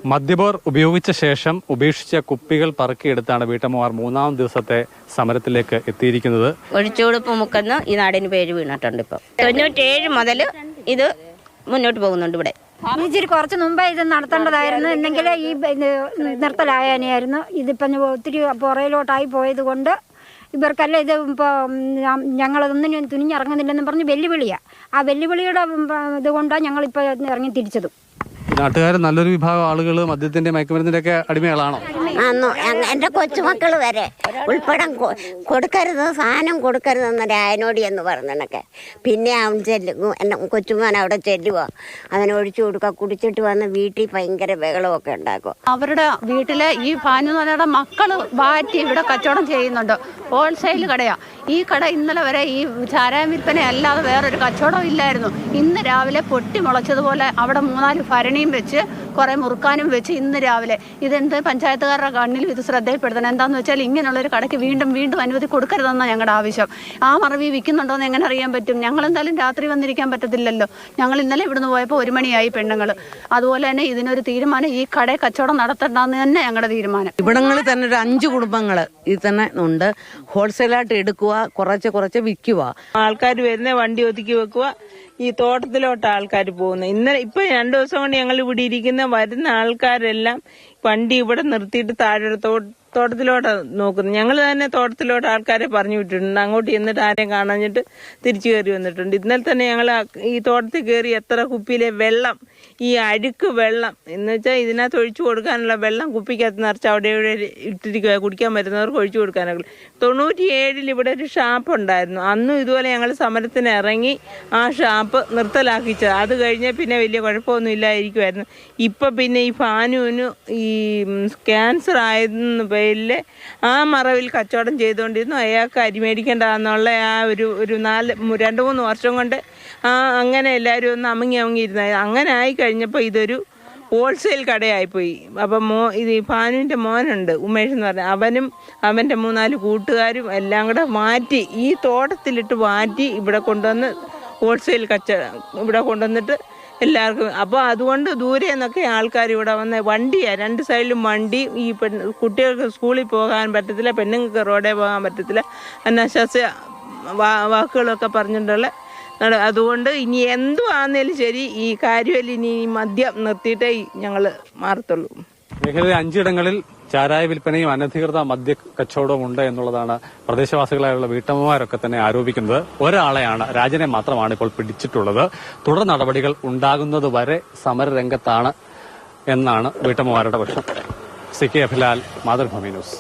മദ്യബോർ ഉപയോഗിച്ച ശേഷം ഉപേക്ഷിച്ച കുപ്പികൾ പറക്കിയെടുത്താണ് വീട്ടമ്മമാർ മൂന്നാം ദിവസത്തെ സമരത്തിലേക്ക് എത്തിയിരിക്കുന്നത്. ഒഴിച്ചുകൊടുപ്പ് മുക്കെന്ന് ഈ നാടിന് പേര് വീണിട്ടുണ്ട്. ഇപ്പം 97 മുതൽ ഇത് മുന്നോട്ട് പോകുന്നുണ്ട്. ഇവിടെ ഇച്ചിരി കുറച്ച് മുമ്പേ ഇത് നടത്തേണ്ടതായിരുന്നു, എന്നെങ്കിൽ ഈ നിർത്തലായാനായിരുന്നു. ഇതിപ്പം ഒത്തിരി പുറയിലോട്ടായി പോയത് കൊണ്ട് ഇവർക്കല്ല ഇത് ഇപ്പോൾ ഞങ്ങളതൊന്നും തുനിഞ്ഞിറങ്ങുന്നില്ലെന്ന് പറഞ്ഞ് വെല്ലുവിളിയാണ്. ആ വെല്ലുവിളിയുടെ ഇതുകൊണ്ടാണ് ഞങ്ങളിപ്പോൾ ഇറങ്ങി തിരിച്ചതും. നാട്ടുകാർ നല്ലൊരു വിഭാഗം ആളുകൾ മദ്യത്തിന്റെ മയക്കുമരുന്നിന്റെ ഒക്കെ അടിമകളാണോ? എന്റെ കൊച്ചുമക്കൾ വരെ ഉൾപ്പെടാൻ കൊടുക്കരുത്, സാധനം കൊടുക്കരുതെന്ന് രായനോടി എന്ന് പറഞ്ഞൊക്കെ. പിന്നെ അവൻ എന്നെ കൊച്ചുമോൻ അവിടെ ചെല്ലുക, അവൻ ഒഴിച്ചു കൊടുക്കുക. കുടിച്ചിട്ട് വന്ന് വീട്ടിൽ ഭയങ്കര ബഹളമൊക്കെ ഉണ്ടാക്കും. അവരുടെ വീട്ടിലെ ഈ ഭാനുനയുടെ മക്കള് വാറ്റി ഇവിടെ കച്ചവടം ചെയ്യുന്നുണ്ട്. ഹോൾസെയിൽ കടയാ ഈ കട. ഇന്നലെ വരെ ഈ ചാരായം വിൽപ്പന അല്ലാതെ വേറൊരു കച്ചവടം ഇല്ലായിരുന്നു. ഇന്ന് രാവിലെ പൊട്ടി മുളച്ചതുപോലെ അവിടെ 3-4 ഭരണിയും വെച്ച് കുറെ മുറുക്കാനും വെച്ച് ഇന്ന് രാവിലെ ഇതെന്ത് പഞ്ചായത്തുകാരുടെ കണ്ണിലും ഇത് ശ്രദ്ധയിൽപ്പെടുത്തണം. എന്താണെന്ന് വെച്ചാൽ ഇങ്ങനെയുള്ളൊരു കടയ്ക്ക് വീണ്ടും വീണ്ടും അനുമതി കൊടുക്കരുതെന്നാണ് ഞങ്ങളുടെ ആവശ്യം. ആ മറവി വിൽക്കുന്നുണ്ടോ എന്ന് എങ്ങനെ അറിയാൻ പറ്റും? ഞങ്ങൾ എന്തായാലും രാത്രി വന്നിരിക്കാൻ പറ്റത്തില്ലല്ലോ. ഞങ്ങൾ ഇന്നലെ ഇവിടുന്ന് പോയപ്പോൾ 1 മണിയായി പെണ്ണുങ്ങൾ. അതുപോലെ തന്നെ ഇതിനൊരു തീരുമാനം, ഈ കട കച്ചവടം നടത്തണ്ടെന്ന് തന്നെ ഞങ്ങളുടെ തീരുമാനം. ഇവിടങ്ങളിൽ തന്നെ ഒരു 5 കുടുംബങ്ങൾ ഇത് തന്നെ ഉണ്ട്. ഹോൾസെയിലായിട്ട് എടുക്കുക, കുറച്ച് വിൽക്കുക. ആൾക്കാർ വരുന്ന വണ്ടി ഒതുക്കി വെക്കുക, ഈ തോട്ടത്തിലോട്ട് ആൾക്കാർ പോകുന്നത്. ഇന്നലെ ഇപ്പൊ 2 ദിവസം കൊണ്ട് ഞങ്ങൾ ഇവിടെ ഇരിക്കുന്ന വരുന്ന ആൾക്കാരെല്ലാം വണ്ടി ഇവിടെ നിർത്തിയിട്ട് താഴെ തോട്ടത്തിലോട്ട് നോക്കുന്നു. ഞങ്ങൾ തന്നെ തോട്ടത്തിലോട്ട് ആൾക്കാരെ പറഞ്ഞു വിട്ടിട്ടുണ്ട്. അങ്ങോട്ട് ചെന്നിട്ട് ആരെയും കാണാഞ്ഞിട്ട് തിരിച്ചു കയറി വന്നിട്ടുണ്ട്. ഇന്നലെ തന്നെ ഞങ്ങൾ ഈ തോട്ടത്തിൽ കയറി എത്ര കുപ്പിയിലെ വെള്ളം, ഈ അഴുക്ക് വെള്ളം എന്ന് വെച്ചാൽ ഇതിനകത്ത് ഒഴിച്ചു കൊടുക്കാനുള്ള വെള്ളം കുപ്പിക്കകത്ത് നിറച്ച് അവിടെ ഇവിടെ ഇട്ടിരിക്കുക, കുടിക്കാൻ വരുന്നവർക്ക് ഒഴിച്ചു കൊടുക്കാനൊക്കെ. 97 ഇവിടെ ഒരു ഷാപ്പ് ഉണ്ടായിരുന്നു. അന്നും ഇതുപോലെ ഞങ്ങൾ സമരത്തിന് ഇറങ്ങി ആ ഷാപ്പ് നിർത്തലാക്കിച്ചത്. അത് കഴിഞ്ഞാൽ പിന്നെ വലിയ കുഴപ്പമൊന്നും ഇല്ലായിരിക്കുമായിരുന്നു. ഇപ്പം പിന്നെ ഈ ഭാനുവിന് ഈ ക്യാൻസർ ആയതെന്ന് പേരിൽ ആ മറവിൽ കച്ചവടം ചെയ്തുകൊണ്ടിരുന്നു. അയാൾക്ക് അരി മേടിക്കേണ്ടതെന്നുള്ള ആ ഒരു 2-3 വർഷം കൊണ്ട് അങ്ങനെ എല്ലാവരും ഒന്ന് അമങ്ങിയിരുന്ന. അങ്ങനെ ആയി കഴിഞ്ഞപ്പോൾ ഇതൊരു ഹോൾസെയിൽ കടയായിപ്പോയി. അപ്പം ഇത് ഭാനുവിൻ്റെ മോനുണ്ട്, ഉമേഷ് എന്ന് പറഞ്ഞാൽ, അവനും അവൻ്റെ 3-4 കൂട്ടുകാരും എല്ലാം കൂടെ മാറ്റി ഈ തോട്ടത്തിലിട്ട് മാറ്റി ഇവിടെ കൊണ്ടുവന്ന് ഹോൾസെയിൽ ഇവിടെ കൊണ്ടുവന്നിട്ട് എല്ലാവർക്കും. അപ്പോൾ അതുകൊണ്ട് ദൂരെ നിന്നൊക്കെ ആൾക്കാർ ഇവിടെ വന്ന് വണ്ടിയാണ്, 2 സൈഡിലും വണ്ടി. ഈ കുട്ടികൾക്ക് സ്കൂളിൽ പോകാൻ പറ്റത്തില്ല, പെണ്ണുങ്ങൾക്ക് റോഡേ പോകാൻ പറ്റത്തില്ല, അനാശാസ്യ വാക്കുകളൊക്കെ പറഞ്ഞിട്ടുള്ള. അതുകൊണ്ട് ഇനി എന്തുവാന്നേലും ശരി ഈ കാര്യത്തിൽ ഇനി മദ്യം നിർത്തിയിട്ടേ ഞങ്ങൾ മാറത്തുള്ളൂ. മേഖലയിലെ 5 ഇടങ്ങളിൽ ചാരായ വിൽപ്പനയും അനധികൃത മദ്യ കച്ചവടവും ഉണ്ട് എന്നുള്ളതാണ് പ്രദേശവാസികളായുള്ള വീട്ടമ്മമാരൊക്കെ തന്നെ ആരോപിക്കുന്നത്. ഒരാളെയാണ്, രാജനെ മാത്രമാണ് ഇപ്പോൾ പിടിച്ചിട്ടുള്ളത്. തുടർ നടപടികൾ ഉണ്ടാകുന്നത് വരെ സമരരംഗത്താണ് എന്നാണ് വീട്ടമ്മമാരുടെ പക്ഷം. CK Abhilal, Mathrubhumi news.